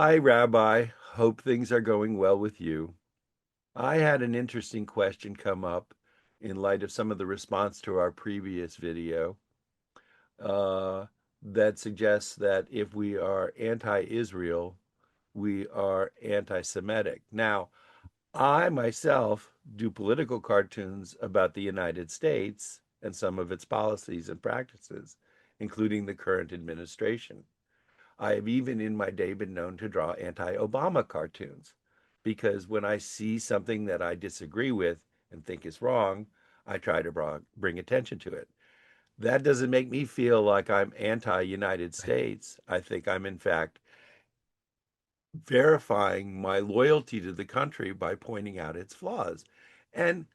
Hi, Rabbi. Hope things are going well with you. I had an interesting question come up in light of some of the response to our previous video uh, that suggests that if we are anti-Israel, we are anti-Semitic. Now, I myself do political cartoons about the United States and some of its policies and practices, including the current administration. I have even in my day been known to draw anti-Obama cartoons because when I see something that I disagree with and think is wrong, I try to bring attention to it. That doesn't make me feel like I'm anti-United Right. States. I think I'm in fact verifying my loyalty to the country by pointing out its flaws. And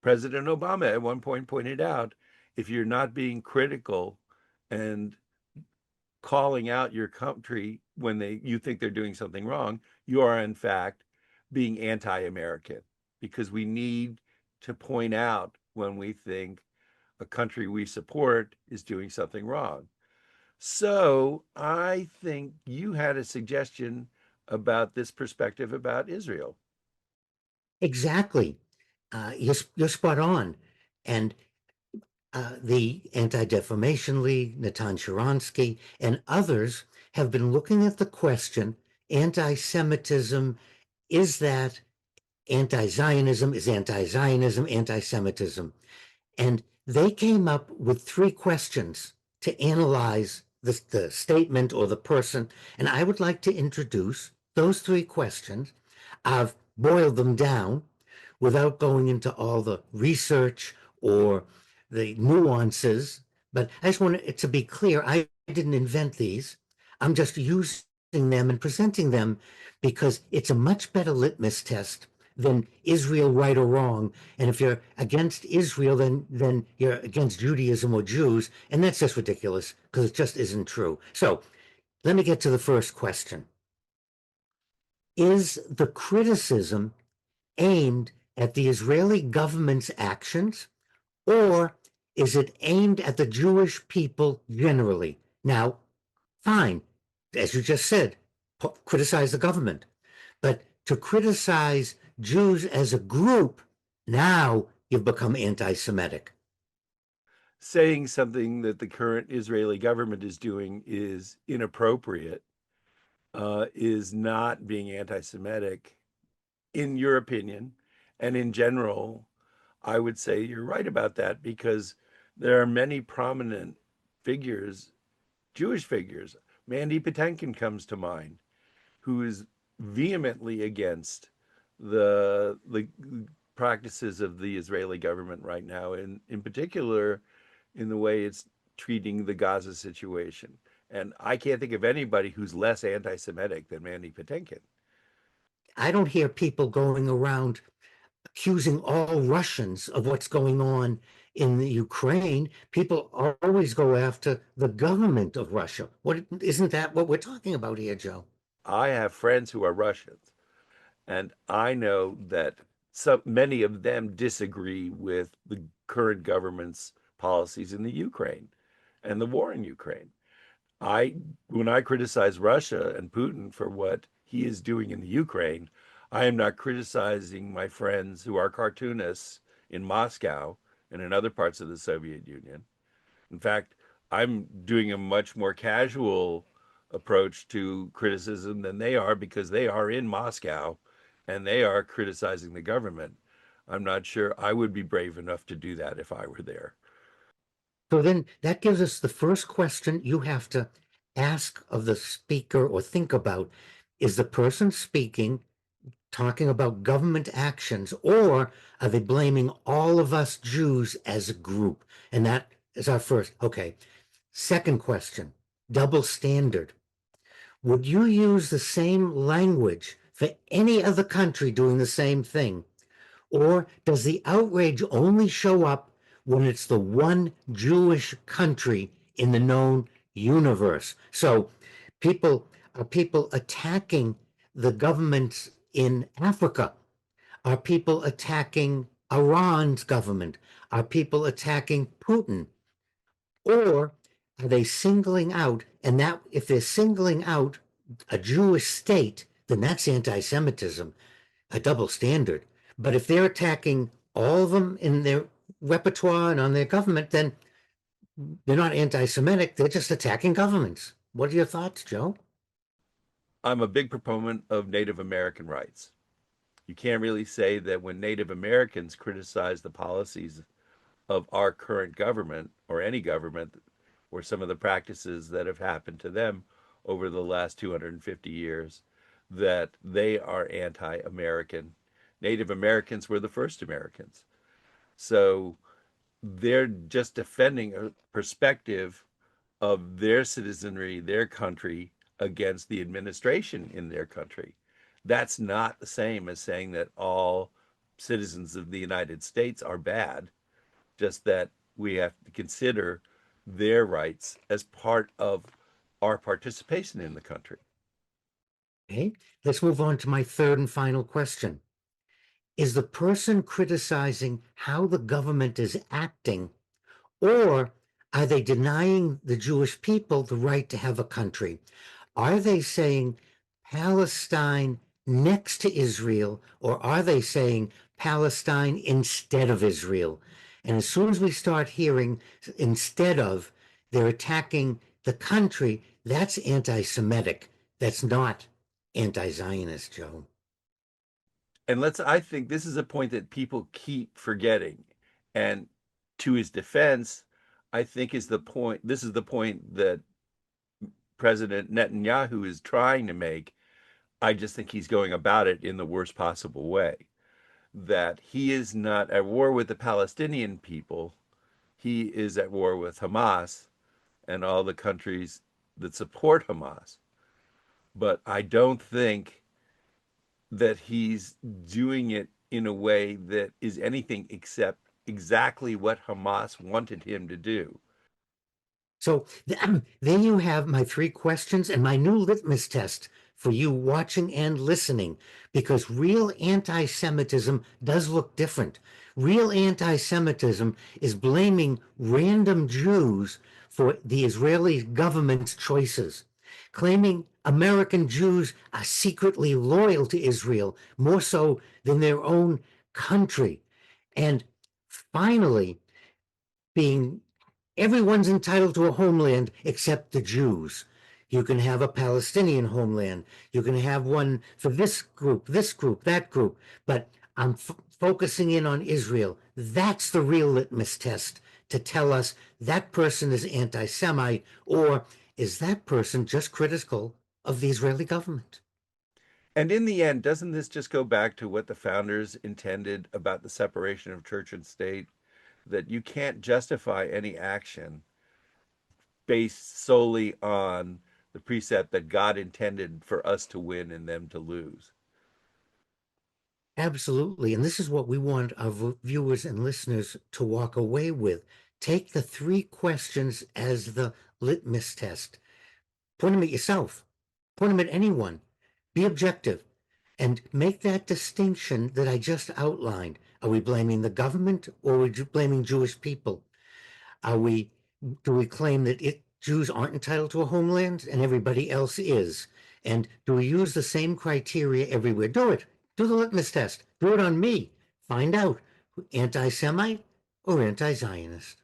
President Obama at one point pointed out, if you're not being critical and calling out your country when you think they're doing something wrong, you are in fact being anti-American because we need to point out when we think a country we support is doing something wrong. So I think you had a suggestion about this perspective about Israel. Exactly. You're spot on. And the Anti-Defamation League, Natan Sharansky, and others have been looking at the question, anti-Semitism, is that anti-Zionism? Is anti-Zionism anti-Semitism? And they came up with three questions to analyze the statement or the person. And I would like to introduce those three questions. I've boiled them down without going into all the research or the nuances. But I just want it to be clear, I didn't invent these. I'm just using them and presenting them because it's a much better litmus test than Israel right or wrong. And if you're against Israel, then you're against Judaism or Jews, and that's just ridiculous because it just isn't true. So let me get to the first question. Is the criticism aimed at the Israeli government's actions, or is it aimed at the Jewish people generally? Now, fine, as you just said, criticize the government. But to criticize Jews as a group, now you've become anti Semitic. Saying something that the current Israeli government is doing is inappropriate, is not being anti-Semitic, in your opinion. And in general, I would say you're right about that because there are many prominent figures, Jewish figures. Mandy Patinkin comes to mind, who is vehemently against the practices of the Israeli government right now, and in particular in the way it's treating the Gaza situation. And I can't think of anybody who's less anti-Semitic than Mandy Patinkin. I don't hear people going around accusing all Russians of what's going on in the Ukraine. People always go after the government of Russia. What isn't that what we're talking about here, Joe? I have friends who are Russians, and I know that so many of them disagree with the current government's policies in the Ukraine and the war in Ukraine. I When I criticize Russia and Putin for what he is doing in the Ukraine, I am not criticizing my friends who are cartoonists in Moscow and in other parts of the Soviet Union. In fact, I'm doing a much more casual approach to criticism than they are because they are in Moscow and they are criticizing the government. I'm not sure I would be brave enough to do that if I were there. So then that gives us the first question you have to ask of the speaker or think about. Is the person speaking talking about government actions, or are they blaming all of us Jews as a group? And that is our first. Okay. Second question, double standard. Would you use the same language for any other country doing the same thing? Or does the outrage only show up when it's the one Jewish country in the known universe? So people attacking the governments in Africa? Are people attacking Iran's government? Are people attacking Putin? Or are they singling out? And that if they're singling out a Jewish state, then that's anti-Semitism, a double standard. But if they're attacking all of them in their repertoire and on their government, then they're not anti-Semitic. They're just attacking governments. What are your thoughts, Joe? I'm a big proponent of Native American rights. You can't really say that when Native Americans criticize the policies of our current government or any government or some of the practices that have happened to them over the last 250 years that they are anti-American. Native Americans were the first Americans. So they're just defending a perspective of their citizenry, their country, against the administration in their country. That's not the same as saying that all citizens of the United States are bad, just that we have to consider their rights as part of our participation in the country. Okay, let's move on to my third and final question. Is the person criticizing how the government is acting, or are they denying the Jewish people the right to have a country? Are they saying Palestine next to Israel, or are they saying Palestine instead of Israel? And as soon as we start hearing instead of, they're attacking the country, that's anti Semitic. That's not anti Zionist, Joe. And I think this is a point that people keep forgetting. And to his defense, I think this is the point that President Netanyahu is trying to make. I just think he's going about it in the worst possible way. That he is not at war with the Palestinian people, he is at war with Hamas and all the countries that support Hamas. But I don't think that he's doing it in a way that is anything except exactly what Hamas wanted him to do. So there you have my three questions and my new litmus test for you watching and listening, because real anti Semitism does look different. Real anti Semitism is blaming random Jews for the Israeli government's choices, claiming American Jews are secretly loyal to Israel, more so than their own country. And finally, being everyone's entitled to a homeland except the Jews. You can have a Palestinian homeland. You can have one for this group, that group. But I'm focusing in on Israel. That's the real litmus test to tell us that person is anti Semite, or is that person just critical of the Israeli government? And in the end, doesn't this just go back to what the founders intended about the separation of church and state? That you can't justify any action based solely on the precept that God intended for us to win and them to lose. Absolutely. And this is what we want our viewers and listeners to walk away with. Take the three questions as the litmus test. Point them at yourself, point them at anyone. Be objective and make that distinction that I just outlined. Are we blaming the government, or are we blaming Jewish people? Are we, do we claim that Jews aren't entitled to a homeland and everybody else is? And do we use the same criteria everywhere? Do it. Do the litmus test. Do it on me. Find out, anti-Semite or anti-Zionist.